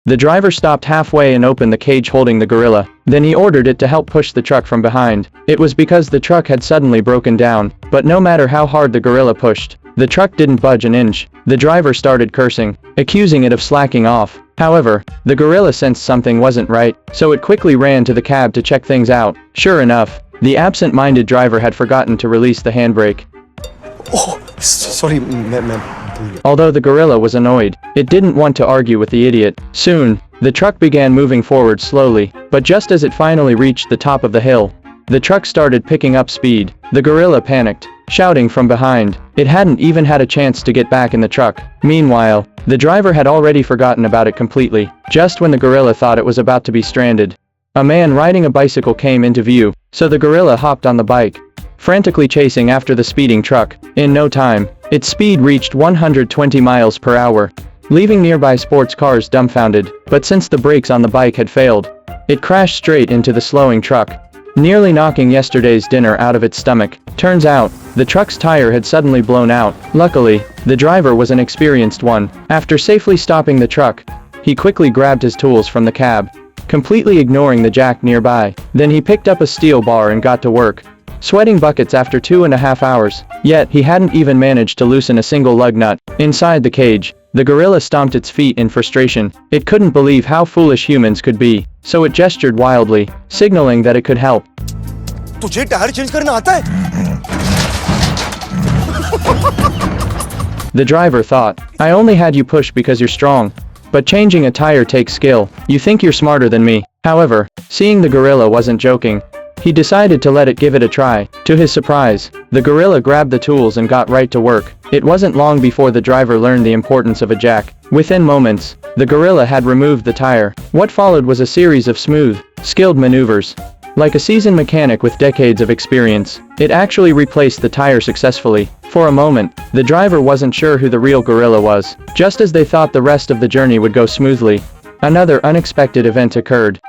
The driver stopped halfway and opened the cage holding the gorilla. Then he ordered it to help push the truck from behind. It was because the truck had suddenly broken down, but no matter how hard the gorilla pushed, the truck didn't budge an inch. The driver started cursing, accusing it of slacking off. However, the gorilla sensed something wasn't right, so it quickly ran to the cab to check things out. Sure enough, the absent-minded driver had forgotten to release the handbrake. Oh, sorry, ma'am. Although the gorilla was annoyed, it didn't want to argue with the idiot. Soon, the truck began moving forward slowly, but just as it finally reached the top of the hill, the truck started picking up speed. The gorilla panicked, shouting from behind. It hadn't even had a chance to get back in the truck. Meanwhile, the driver had already forgotten about it completely. Just when the gorilla thought it was about to be stranded, a man riding a bicycle came into view, so the gorilla hopped on the bike, frantically chasing after the speeding truck. In no time, its speed reached 120 miles per hour, leaving nearby sports cars dumbfounded. But since the brakes on the bike had failed, it crashed straight into the slowing truck, nearly knocking yesterday's dinner out of its stomach. Turns out, the truck's tire had suddenly blown out. Luckily, the driver was an experienced one. After safely stopping the truck, he quickly grabbed his tools from the cab, completely ignoring the jack nearby. Then he picked up a steel bar and got to work, sweating buckets after 2.5 hours. Yet, he hadn't even managed to loosen a single lug nut. Inside the cage, the gorilla stomped its feet in frustration. It couldn't believe how foolish humans could be, so it gestured wildly, signaling that it could help. तुझे tyre change करना आता है? The driver thought, I only had you push because you're strong. But changing a tire takes skill. You think you're smarter than me. However, seeing the gorilla wasn't joking, he decided to let it give it a try. To his surprise, the gorilla grabbed the tools and got right to work. It wasn't long before the driver learned the importance of a jack. Within moments, the gorilla had removed the tire. What followed was a series of smooth, skilled maneuvers. Like a seasoned mechanic with decades of experience, it actually replaced the tire successfully. For a moment, the driver wasn't sure who the real gorilla was. Just as they thought the rest of the journey would go smoothly, another unexpected event occurred.